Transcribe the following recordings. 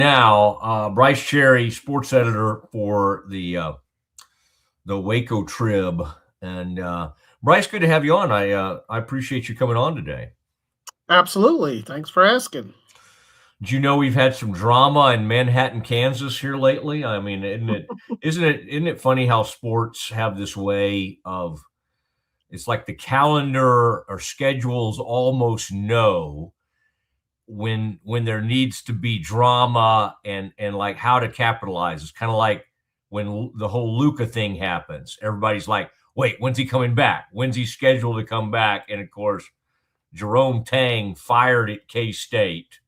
Now, Brice Cherry, sports editor for the Waco Trib, and Brice, good to have you on. I appreciate you coming on today. Absolutely. Thanks for asking. Do you know we've had some drama in Manhattan, Kansas here lately? I mean, isn't it funny how sports have this way of, it's like the calendar or schedules almost know when there needs to be drama and like how to capitalize. It's kind of like when the whole Luka thing happens. Everybody's like, wait, when's he coming back? When's he scheduled to come back? And of course, Jerome Tang fired at K-State,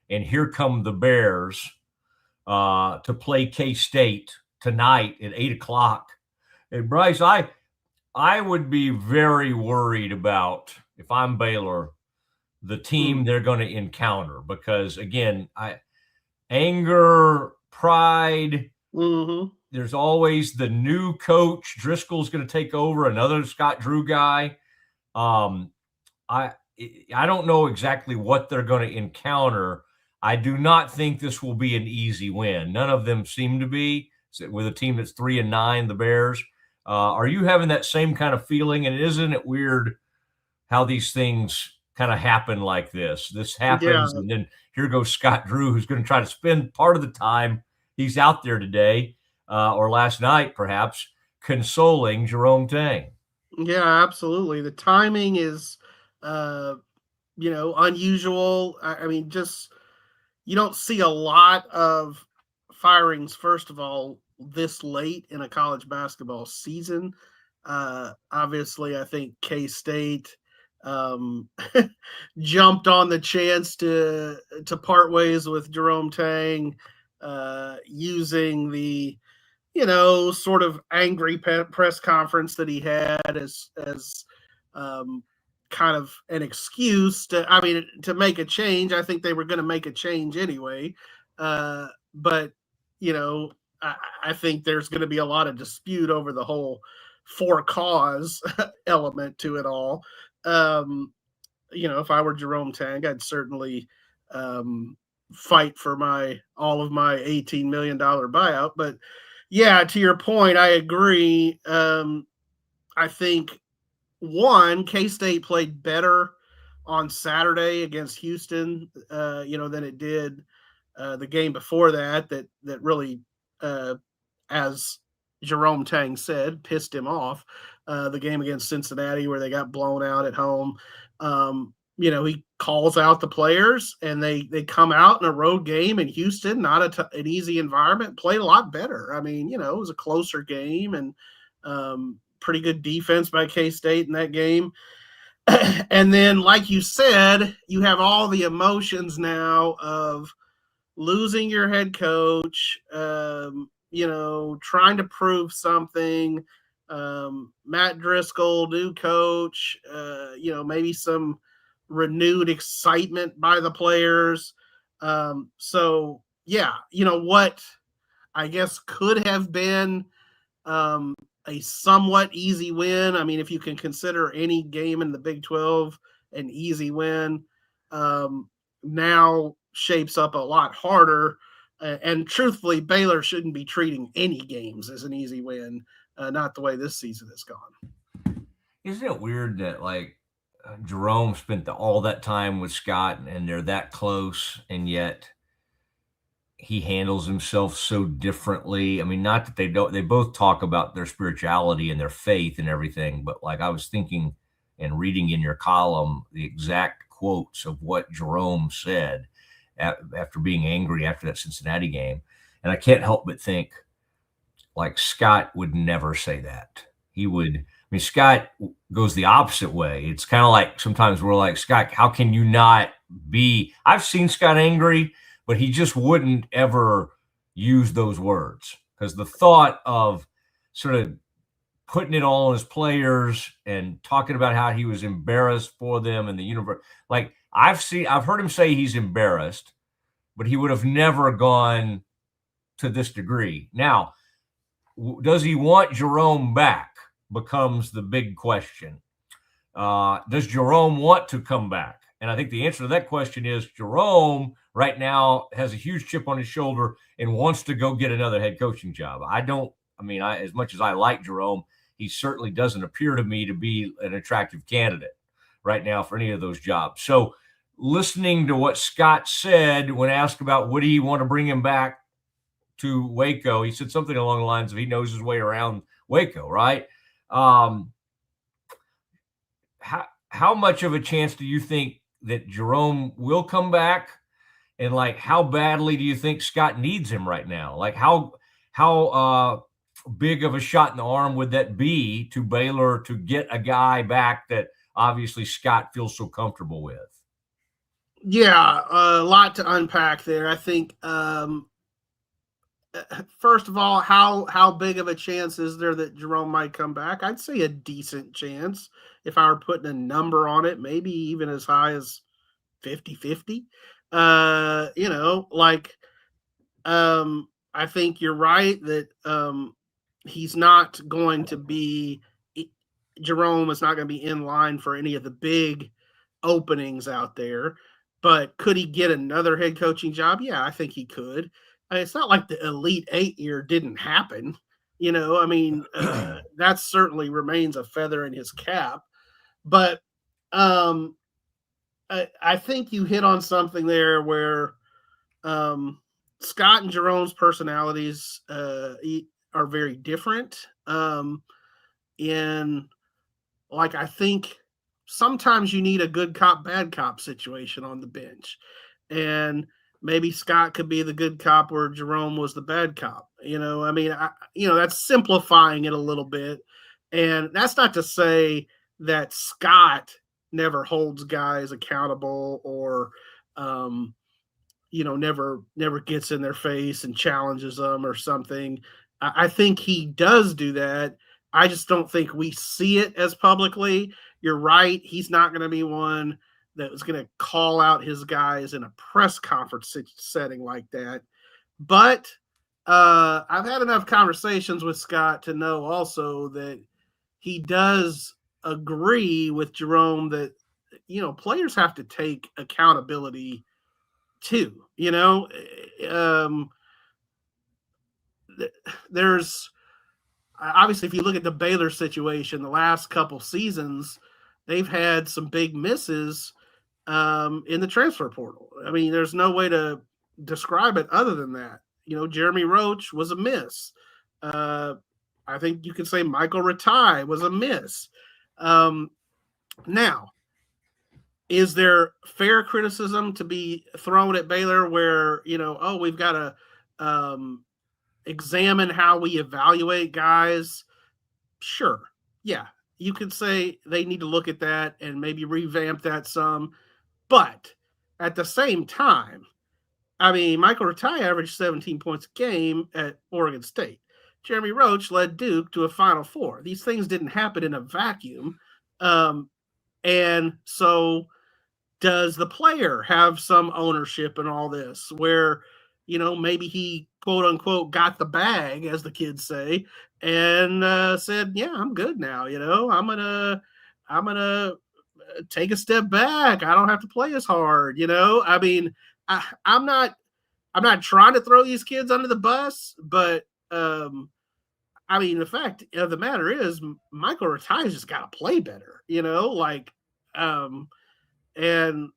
and here come the Bears to play K-State tonight at 8:00. And Brice, I would be very worried about, if I'm Baylor, the team they're going to encounter, because again, anger, pride. Mm-hmm. There's always the new coach. Driscoll's going to take over, another Scott Drew guy. I don't know exactly what they're going to encounter. I do not think this will be an easy win. None of them seem to be, with a team that's 3-9, the Bears. Are you having that same kind of feeling? And isn't it weird how these things kind of happen like this? This happens, and then here goes Scott Drew, who's going to try to spend part of the time he's out there today, or last night perhaps, consoling Jerome Tang. Yeah, absolutely. The timing is, unusual. I mean, just you don't see a lot of firings, first of all, this late in a college basketball season. Obviously, I think K-State jumped on the chance to part ways with Jerome Tang, using the sort of angry press conference that he had as kind of an excuse to make a change. I think they were going to make a change anyway, but I think there's going to be a lot of dispute over the whole for cause element to it all. If I were Jerome Tang, I'd certainly fight for all of my $18 million buyout. But yeah, to your point, I agree. I think K-State played better on Saturday against Houston, than it did the game before that really, as Jerome Tang said, pissed him off. The game against Cincinnati where they got blown out at home. He calls out the players, and they come out in a road game in Houston, not an easy environment, played a lot better. I mean, it was a closer game, and pretty good defense by K-State in that game. And then, like you said, you have all the emotions now of losing your head coach, trying to prove something. Matt Driscoll, new coach, maybe some renewed excitement by the players. So yeah, what I guess could have been a somewhat easy win. I mean, if you can consider any game in the Big 12 an easy win, now shapes up a lot harder. And truthfully, Baylor shouldn't be treating any games as an easy win, not the way this season has gone. Isn't it weird that Jerome spent all that time with Scott, and they're that close, and yet he handles himself so differently? I mean, not that they both talk about their spirituality and their faith and everything, but I was thinking and reading in your column the exact quotes of what Jerome said after being angry after that Cincinnati game. And I can't help but think, Scott would never say that. He would, Scott goes the opposite way. It's kind of like sometimes we're like, Scott, how can you not be? I've seen Scott angry, but he just wouldn't ever use those words, because the thought of sort of putting it all on his players and talking about how he was embarrassed for them and the universe. I've heard him say he's embarrassed, but he would have never gone to this degree. Now, does he want Jerome back? Becomes the big question. Does Jerome want to come back? And I think the answer to that question is Jerome right now has a huge chip on his shoulder and wants to go get another head coaching job. As much as I like Jerome, he certainly doesn't appear to me to be an attractive candidate right now for any of those jobs. So listening to what Scott said when asked about would he want to bring him back to Waco, he said something along the lines of he knows his way around Waco, right? How much of a chance do you think that Jerome will come back? And like, how badly do you think Scott needs him right now? Like how big of a shot in the arm would that be to Baylor to get a guy back that obviously Scott feels so comfortable with? Yeah, a lot to unpack there. I think, first of all, how big of a chance is there that Jerome might come back? I'd say a decent chance. If I were putting a number on it, maybe even as high as 50-50. I think you're right that he's not going to be – Jerome is not going to be in line for any of the big openings out there. But could he get another head coaching job? Yeah, I think he could. It's not like the Elite Eight year didn't happen. That certainly remains a feather in his cap. But I think you hit on something there where Scott and Jerome's personalities are very different. I think sometimes you need a good cop, bad cop situation on the bench. And maybe Scott could be the good cop where Jerome was the bad cop. That's simplifying it a little bit. And that's not to say that Scott never holds guys accountable or, never gets in their face and challenges them or something. I think he does do that. I just don't think we see it as publicly. You're right. He's not going to be one that was going to call out his guys in a press conference setting like that. But I've had enough conversations with Scott to know also that he does agree with Jerome that, players have to take accountability too. There's obviously, if you look at the Baylor situation, the last couple seasons, they've had some big misses in the transfer portal. There's no way to describe it other than that. Jeremy Roach was a miss. I think you could say Michael Ratai was a miss. Now, is there fair criticism to be thrown at Baylor where, we've got to examine how we evaluate guys? Sure. Yeah. You could say they need to look at that and maybe revamp that some. But at the same time, Michael Ratai averaged 17 points a game at Oregon State. Jeremy Roach led Duke to a Final Four. These things didn't happen in a vacuum. And so does the player have some ownership in all this where, maybe he, quote unquote, got the bag, as the kids say, and said, yeah, I'm good now. I'm going to take a step back. I don't have to play as hard. I'm not trying to throw these kids under the bus, but the fact of the matter is Michael Ratai's just got to play better, and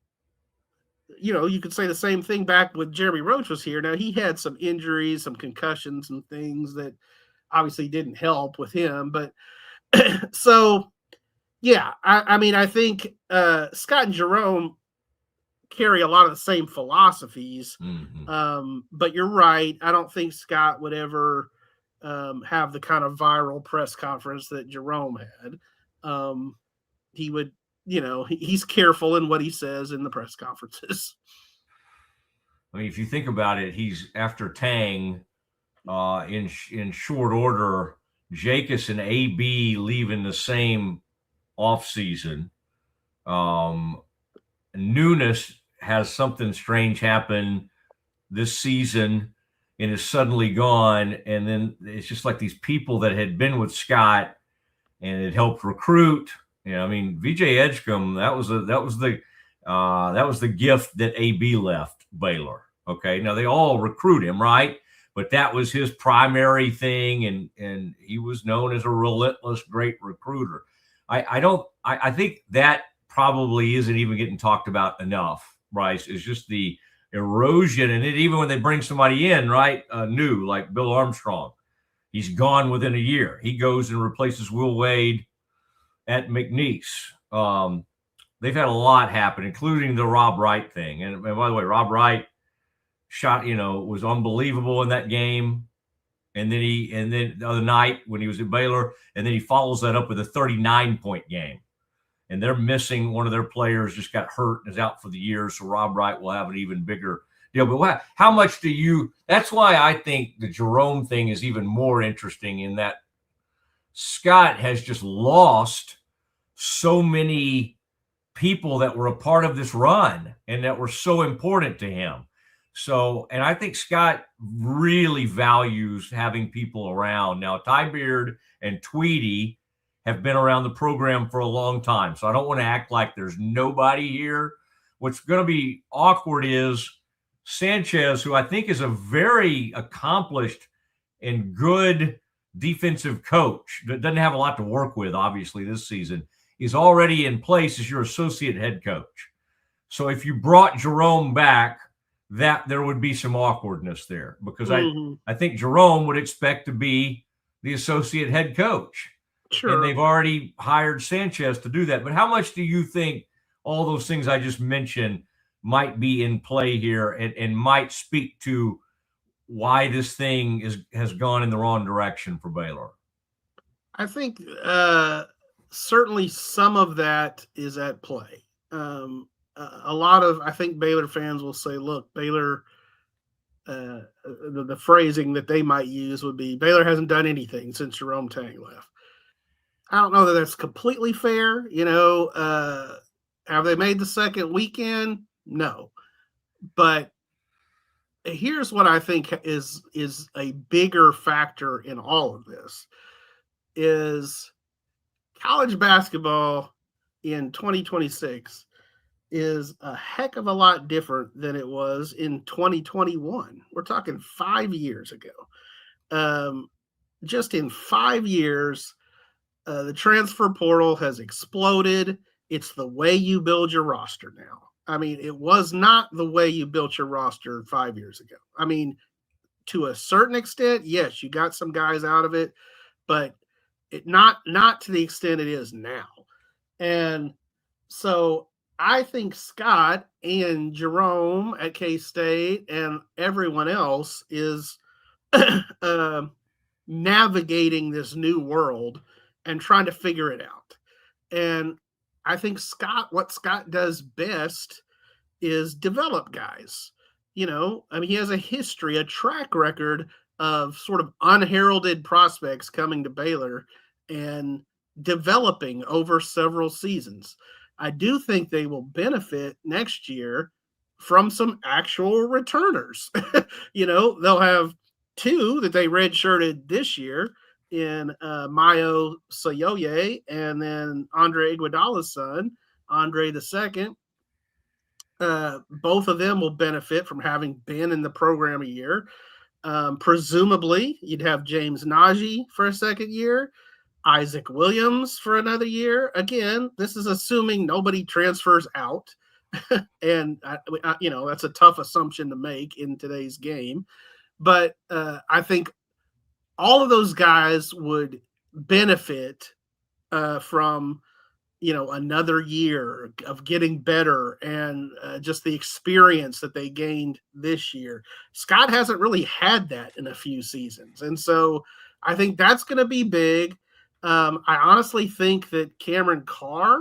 you could say the same thing back when Jeremy Roach was here. Now, he had some injuries, some concussions and things that obviously didn't help with him. But so, yeah, I think Scott and Jerome carry a lot of the same philosophies. Mm-hmm. But you're right. I don't think Scott would ever have the kind of viral press conference that Jerome had. He would, he's careful in what he says in the press conferences. If you think about it, he's after Tang in short order, Jacobs and AB leaving the same offseason. Nunes has something strange happen this season and is suddenly gone. And then it's just like these people that had been with Scott and it helped recruit. VJ Edgecombe, that was the That was the gift that AB left Baylor. Okay, now they all recruit him, right? But that was his primary thing, and he was known as a relentless, great recruiter. I think that probably isn't even getting talked about enough, Brice. Is just the erosion, and even when they bring somebody in, right, new like Bill Armstrong, he's gone within a year. He goes and replaces Will Wade at McNeese. They've had a lot happen, including the Rob Wright thing. And by the way, Rob Wright was unbelievable in that game. And then the other night when he was at Baylor, and then he follows that up with a 39-point game. And they're missing one of their players, just got hurt and is out for the year. So Rob Wright will have an even bigger deal. But how much do you – that's why I think the Jerome thing is even more interesting, in that Scott has just lost so many people that were a part of this run and that were so important to him. So, and I think Scott really values having people around. Now, Ty Beard and Tweedy have been around the program for a long time, so I don't want to act like there's nobody here. What's going to be awkward is Sanchez, who I think is a very accomplished and good defensive coach that doesn't have a lot to work with, obviously, this season, is already in place as your associate head coach. So if you brought Jerome back, that there would be some awkwardness there, because I think Jerome would expect to be the associate head coach. Sure. And they've already hired Sanchez to do that. But how much do you think all those things I just mentioned might be in play here and might speak to why this thing has gone in the wrong direction for Baylor? I think certainly some of that is at play. A lot of, I think Baylor fans will say, look, Baylor, the phrasing that they might use would be, Baylor hasn't done anything since Jerome Tang left. I don't know that that's completely fair. Have they made the second weekend? No. But here's what I think is a bigger factor in all of this is college basketball in 2026 is a heck of a lot different than it was in 2021. We're talking 5 years ago. Just in 5 years, the transfer portal has exploded. It's the way you build your roster now. I mean, it was not the way you built your roster 5 years ago. I mean, to a certain extent, yes, you got some guys out of it, but not to the extent it is now. And so I think Scott and Jerome at K-State and everyone else is navigating this new world and trying to figure it out. And I think what Scott does best is develop guys. He has a history, a track record of sort of unheralded prospects coming to Baylor and developing over several seasons. I do think they will benefit next year from some actual returners. They'll have two that they redshirted this year in Mayo Sayoye and then Andre Iguodala's son, Andre II. Both of them will benefit from having been in the program a year. Presumably, you'd have James Najee for a second year, Isaac Williams for another year. Again, this is assuming nobody transfers out. And, that's a tough assumption to make in today's game. But I think all of those guys would benefit from, another year of getting better and just the experience that they gained this year. Scott hasn't really had that in a few seasons. And so I think that's going to be big. I honestly think that Cameron Carr,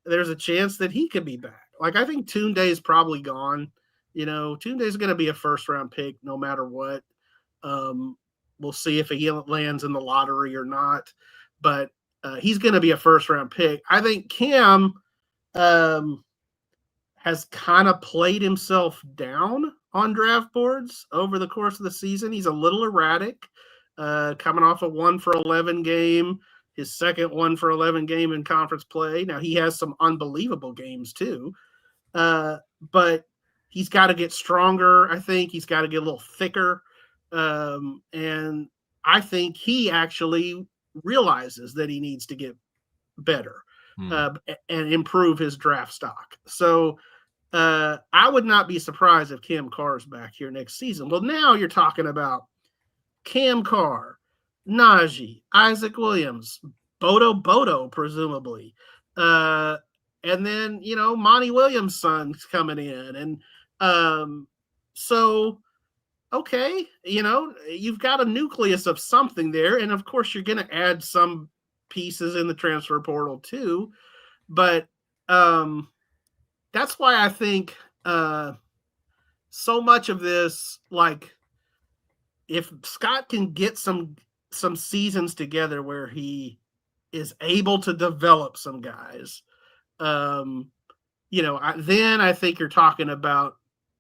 there's a chance that he could be back. Like, I think Tunde's probably gone. Tunde's going to be a first-round pick no matter what. We'll see if he lands in the lottery or not. But he's going to be a first-round pick. I think Cam has kind of played himself down on draft boards over the course of the season. He's a little erratic, coming off a 1-for-11 game, his second 1-for-11 game in conference play. Now, he has some unbelievable games too. But he's got to get stronger. I think he's got to get a little thicker. And I think he actually realizes that he needs to get better and improve his draft stock. So I would not be surprised if Cam Carr's back here next season. Well, now you're talking about Cam Carr, Najee, Isaac Williams, Bodo, presumably. And then, Monty Williams' son's coming in. And so, okay, you've got a nucleus of something there. And of course, you're going to add some pieces in the transfer portal too. But that's why I think so much of this, like, if Scott can get some seasons together where he is able to develop some guys, then I think you're talking about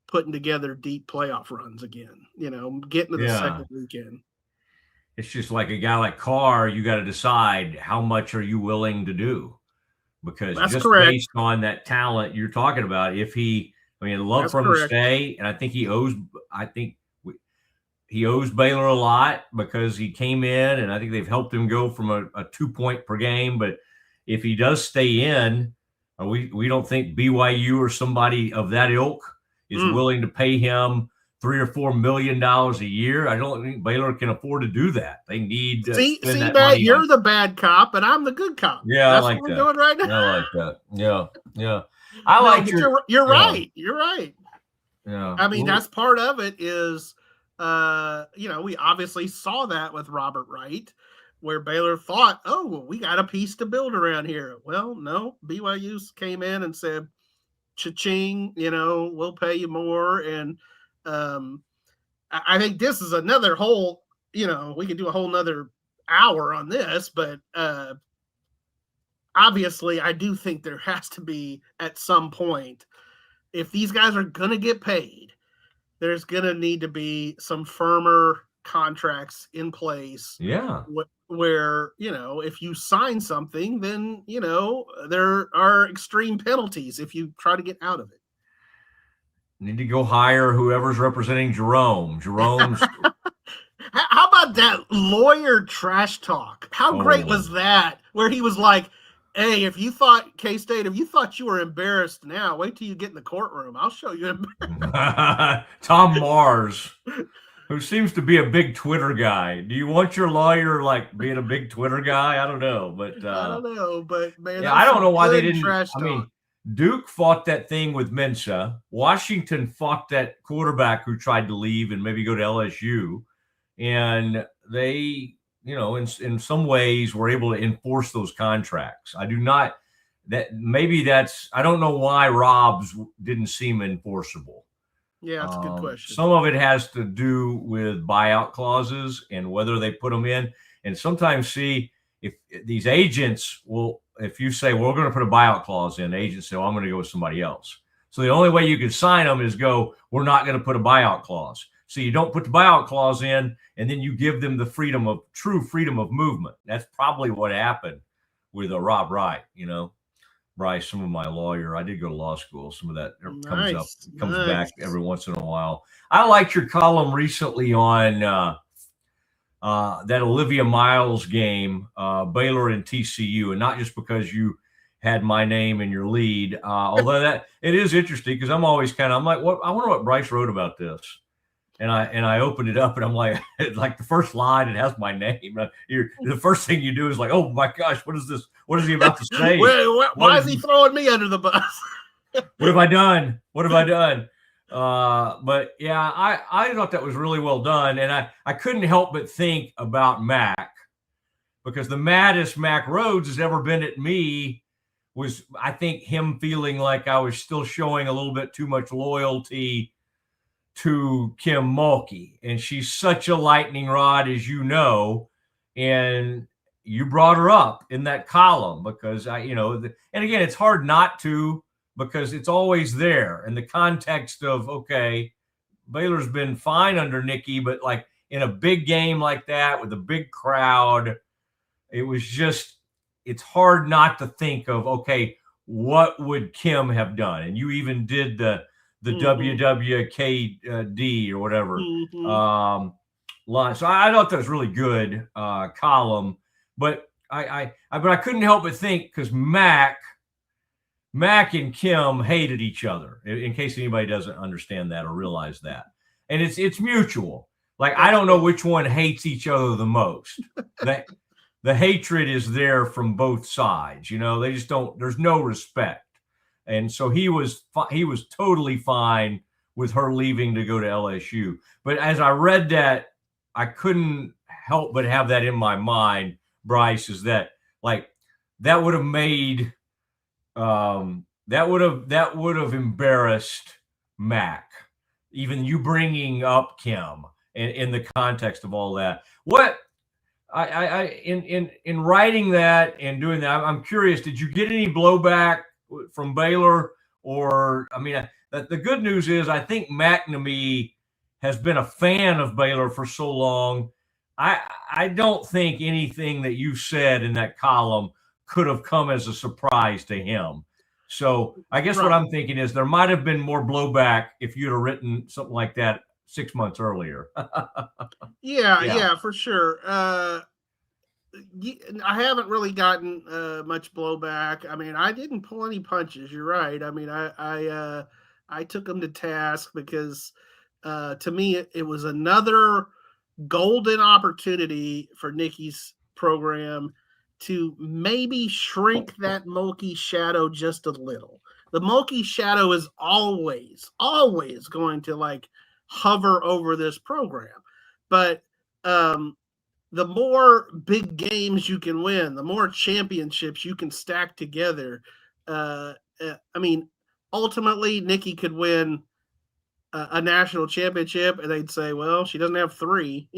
putting together deep playoff runs again, getting to the second weekend. It's just like a guy like Carr, you got to decide how much are you willing to do, because That's just correct. based on that talent you're talking about, if I'd love for him to stay, and I think he owes Baylor a lot because he came in, and I think they've helped him go from a 2-point per game. But if he does stay in, we don't think BYU or somebody of that ilk is willing to pay him $3 or $4 million a year. I don't think Baylor can afford to do that. They need to see that Matt, you're the bad cop and I'm the good cop. Yeah, that's I like what we're that. doing right now. I like that. Yeah. You're right. You're right. Yeah. I mean, that's part of it is, we obviously saw that with Robert Wright, where Baylor thought, oh, well, we got a piece to build around here. Well, no, BYU came in and said, cha-ching, we'll pay you more. And I think this is another whole, we could do a whole nother hour on this, but obviously I do think there has to be at some point, if these guys are going to get paid, there's going to need to be some firmer contracts in place. Yeah. Where, if you sign something, then, there are extreme penalties if you try to get out of it. Need to go hire whoever's representing Jerome. Jerome's. How about that lawyer trash talk? How great was that? Where he was like, hey, if you thought you were embarrassed now, wait till you get in the courtroom. I'll show you. Tom Mars, who seems to be a big Twitter guy. Do you want your lawyer being a big Twitter guy? I don't know, but man, I don't know why they didn't. Trash talk. Duke fought that thing with Mensa. Washington fought that quarterback who tried to leave and maybe go to LSU, and they, in some ways were able to enforce those contracts. I don't know why Rob's didn't seem enforceable. Yeah, that's a good question. Some of it has to do with buyout clauses and whether they put them in. And sometimes, if these agents if you say, well, we're going to put a buyout clause in, agents say, well, I'm going to go with somebody else. So the only way you can sign them is we're not going to put a buyout clause. So you don't put the buyout clause in, and then you give them the true freedom of movement. That's probably what happened with Rob Wright, Brice, some of my lawyer. I did go to law school. Some of that comes back every once in a while. I liked your column recently on that Olivia Miles game, Baylor and TCU, and not just because you had my name in your lead, although that it is interesting because I'm always I'm like, what? I wonder what Brice wrote about this. And I opened it up and I'm like the first line, it has my name. The first thing you do is like, oh my gosh, what is this? What is he about to say? Why is he throwing me under the bus? What have I done? But yeah, I thought that was really well done. And I couldn't help but think about Mac, because the maddest Mac Rhodes has ever been at me was, I think, him feeling like I was still showing a little bit too much loyalty to Kim Mulkey. And she's such a lightning rod, as you know, and you brought her up in that column because and again, it's hard not to, because it's always there in the context of, okay, Baylor's been fine under Nikki, but in a big game like that with a big crowd, it's hard not to think of, okay, what would Kim have done? And you even did the WWKD or whatever line. So I thought that was really good column. But I couldn't help but think, because Mac and Kim hated each other, in case anybody doesn't understand that or realize that. And it's mutual. Like, I don't know which one hates each other the most. The hatred is there from both sides. They just don't, there's no respect. And so he was totally fine with her leaving to go to LSU. But as I read that, I couldn't help but have that in my mind, Brice, is that, like, that would have made that would have embarrassed Mac, even you bringing up Kim in the context of all that. What in writing that and doing that, I'm curious, did you get any blowback from Baylor? Or, I mean, the good news is I think McNamee has been a fan of Baylor for so long. I don't think anything that you said in that column could have come as a surprise to him. So I guess what I'm thinking is there might have been more blowback if you'd have written something like that 6 months earlier. Yeah, for sure. I haven't really gotten much blowback. I mean, I didn't pull any punches. You're right. I mean, I took them to task because to me it was another golden opportunity for Nikki's program to maybe shrink that Mulkey shadow just a little. The Mulkey shadow is always going to, like, hover over this program. But the more big games you can win, the more championships you can stack together. I mean, ultimately, Nikki could win a national championship, and they'd say, well, she doesn't have 3.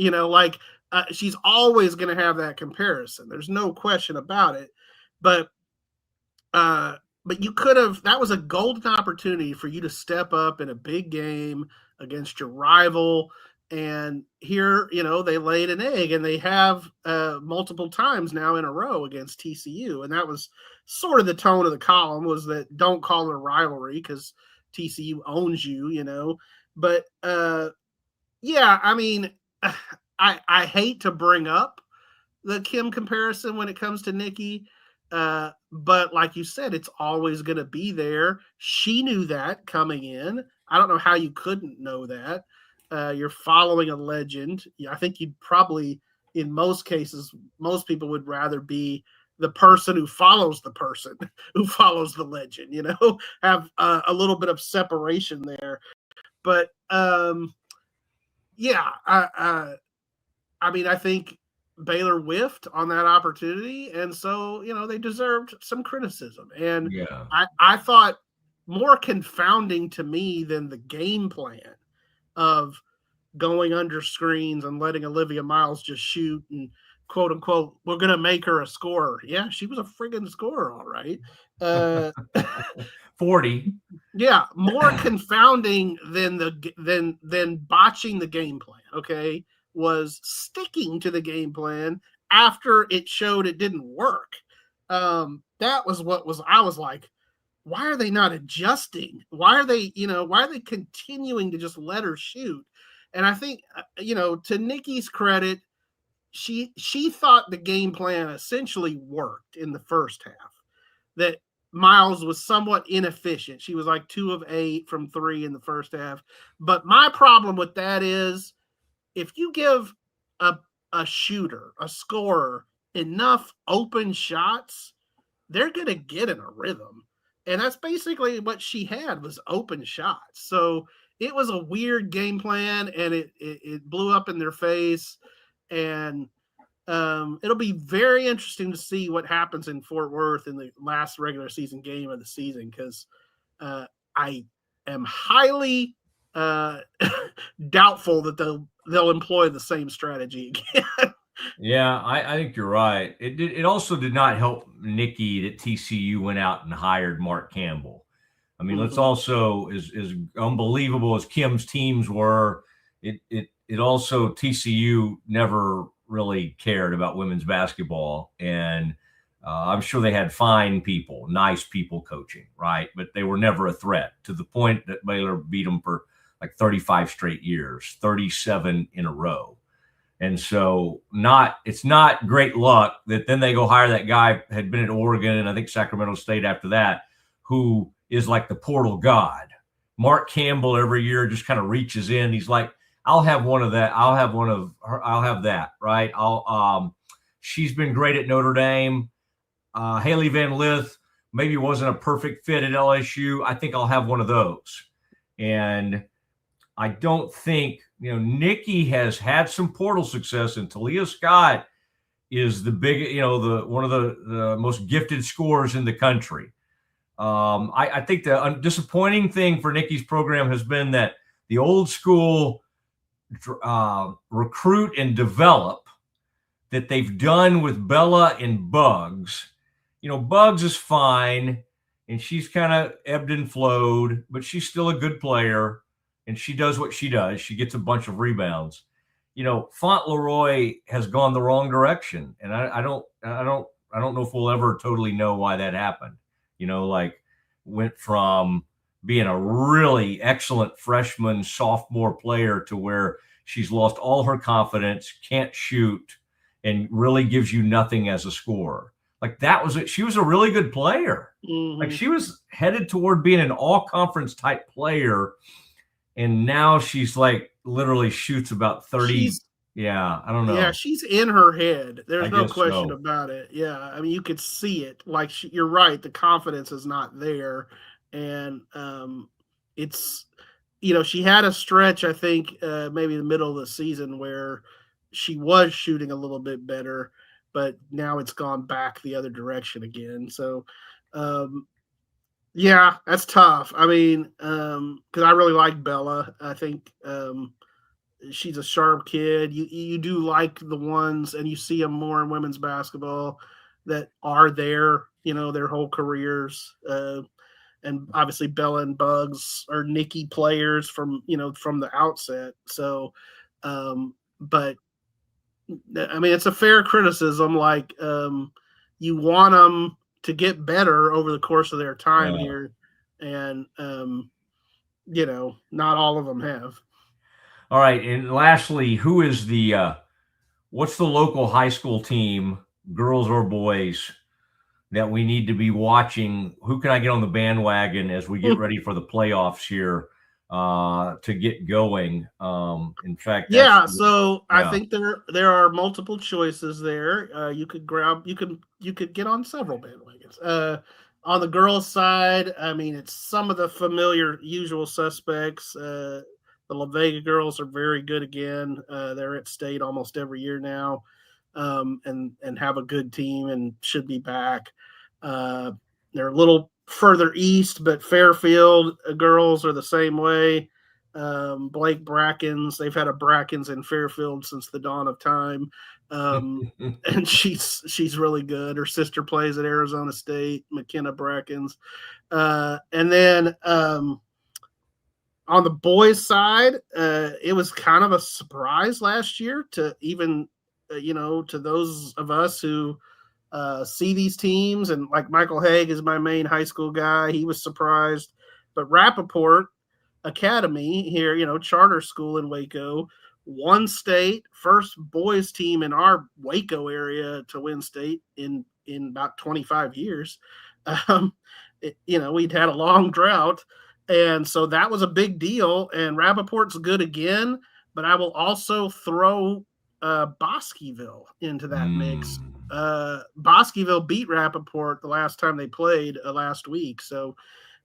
She's always going to have that comparison. There's no question about it. But you could have, that was a golden opportunity for you to step up in a big game against your rival. And here, they laid an egg, and they have multiple times now in a row against TCU. And that was sort of the tone of the column, was that don't call it a rivalry because TCU owns you, But yeah, I mean, I hate to bring up the Kim comparison when it comes to Nikki, but like you said, it's always going to be there. She knew that coming in. I don't know how you couldn't know that. You're following a legend. I think you'd probably, in most cases, most people would rather be the person who follows the person who follows the legend, have a little bit of separation there. But yeah, I mean, I think Baylor whiffed on that opportunity, and so they deserved some criticism. And yeah, I thought more confounding to me than the game plan of going under screens and letting Olivia Miles just shoot and quote unquote, we're gonna make her a scorer. Yeah, she was a friggin' scorer, all right. 40. Yeah, more confounding than botching the game plan. Okay. Was sticking to the game plan after it showed it didn't work. That was I was like, why are they not adjusting? Why are they continuing to just let her shoot? And I think, to Nikki's credit, she thought the game plan essentially worked in the first half, that Miles was somewhat inefficient. She was like 2 of 8 from 3 in the first half. But my problem with that is, if you give a shooter, a scorer, enough open shots, they're going to get in a rhythm. And that's basically what she had, was open shots. So it was a weird game plan, and it blew up in their face. And it'll be very interesting to see what happens in Fort Worth in the last regular season game of the season, because I am highly doubtful that they'll employ the same strategy again. Yeah, I think you're right. It also did not help Nikki that TCU went out and hired Mark Campbell. I mean, let's also, as unbelievable as Kim's teams were, it also, TCU never really cared about women's basketball, and I'm sure they had fine people, nice people coaching, right? But they were never a threat, to the point that Baylor beat them for like 35 straight years, 37 in a row. And so it's not great luck that then they go hire that guy, had been at Oregon and I think Sacramento State after that, who is like the portal god. Mark Campbell every year just kind of reaches in. He's like, I'll have one of that. I'll have one of her. I'll have that. Right. She's been great at Notre Dame. Haley Van Lith maybe wasn't a perfect fit at LSU. I think I'll have one of those. And I don't think, Nikki has had some portal success, and Talia Scott is the big, one of the most gifted scorers in the country. I think the disappointing thing for Nikki's program has been that the old school recruit and develop that they've done with Bella and Bugs. Bugs is fine, and she's kind of ebbed and flowed, but she's still a good player, and she does what she does. She gets a bunch of rebounds. Fauntleroy has gone the wrong direction, and I don't know if we'll ever totally know why that happened. Went from being a really excellent freshman, sophomore player to where she's lost all her confidence, can't shoot, and really gives you nothing as a scorer. Like that was it. She was a really good player. Mm-hmm. Like she was headed toward being an all-conference type player, and now she's like literally shoots about 30. Yeah, I don't know. Yeah, she's in her head. There's no question about it. Yeah, I mean, you could see it. Like you're right. The confidence is not there, and it's she had a stretch. I think maybe the middle of the season where she was shooting a little bit better, but now it's gone back the other direction again. So, yeah, that's tough. I mean, because I really like Bella. I think she's a sharp kid. You do like the ones, and you see them more in women's basketball that are there, their whole careers. And obviously Bella and Bugs are Nikki players from the outset. So, but I mean, it's a fair criticism. Like, you want them to get better over the course of their time here. And, not all of them have. All right. And lastly, who is what's the local high school team, girls or boys, that we need to be watching? Who can I get on the bandwagon as we get ready for the playoffs here to get going? In fact, I think there are multiple choices there. You could get on several bandwagons. On the girls' side, I mean, it's some of the familiar usual suspects. The La Vega girls are very good again. They're at state almost every year now, and have a good team and should be back. They're a little further east, but Fairfield girls are the same way. Blake Brackens, they've had a Brackens in Fairfield since the dawn of time, and she's really good. Her sister plays at Arizona State, McKenna Brackens, and then on the boys' side, it was kind of a surprise last year to even, to those of us who see these teams. And like Michael Haig is my main high school guy. He was surprised. But Rappaport Academy here, charter school in Waco, won state, first boys team in our Waco area to win state in about 25 years. We'd had a long drought. And so that was a big deal. And Rappaport's good again, but I will also throw Bosqueville into that mix. Bosqueville beat Rappaport the last time they played last week. So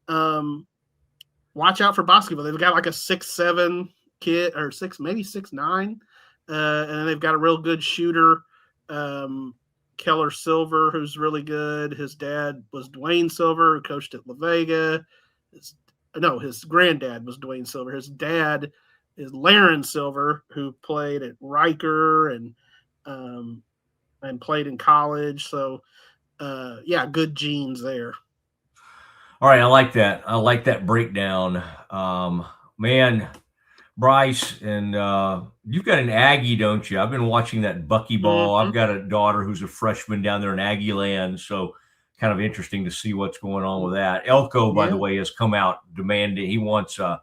watch out for Bosqueville. They've got like a 6'7" kid, or 6'9", and they've got a real good shooter, Keller Silver, who's really good. His dad was Dwayne Silver, who coached at La Vega. His granddad was Dwayne Silver. His dad is Laren Silver, who played at Riker and played in college. So, good genes there. All right, I like that. I like that breakdown. Man, Brice, and You've got an Aggie, don't you? I've been watching that buckyball. I've Mhm. got a daughter who's a freshman down there in Aggie land, so kind of interesting to see what's going on with that. Elko, by the Yeah. way, has come out demanding he wants a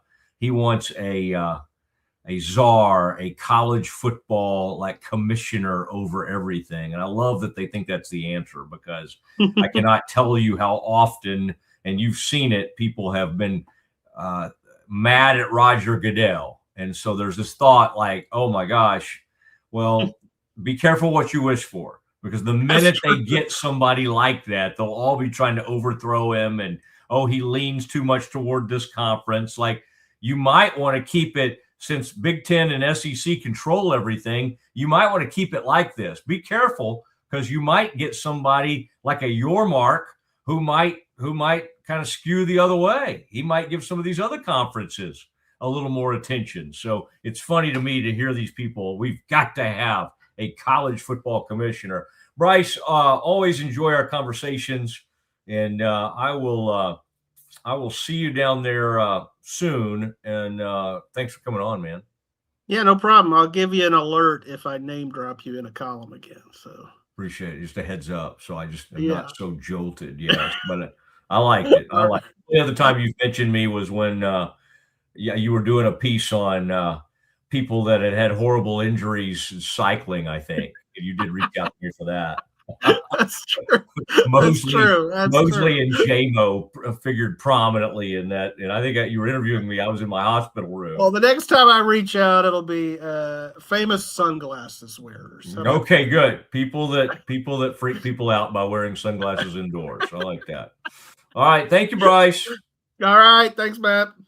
czar, a college football like commissioner over everything. And I love that they think that's the answer, because I cannot tell you how often, and you've seen it, people have been mad at Roger Goodell. And so there's this thought like, oh my gosh, well, be careful what you wish for, because the minute they get somebody like that, they'll all be trying to overthrow him. And, oh, he leans too much toward this conference. Like, you might want to keep it, since Big Ten and SEC control everything, you might want to keep it like this. Be careful, because you might get somebody like a Yormark who might kind of skew the other way. He might give some of these other conferences a little more attention. So it's funny to me to hear these people. We've got to have a college football commissioner. Brice, always enjoy our conversations, and I will see you down there soon. And thanks for coming on, man. Yeah, no problem. I'll give you an alert if I name drop you in a column again. So appreciate it. Just a heads up, so I just am yeah. not so jolted. Yes, but I liked it. I like it. The other time you mentioned me was when you were doing a piece on people that had horrible injuries cycling, I think. And you did reach out to me for that. That's true. Mosley True. and J-Mo figured prominently in that. And I think you were interviewing me. I was in my hospital room. Well, the next time I reach out, it'll be famous sunglasses wearers. Okay, good. People that freak people out by wearing sunglasses indoors. I like that. All right. Thank you, Brice. All right. Thanks, Matt.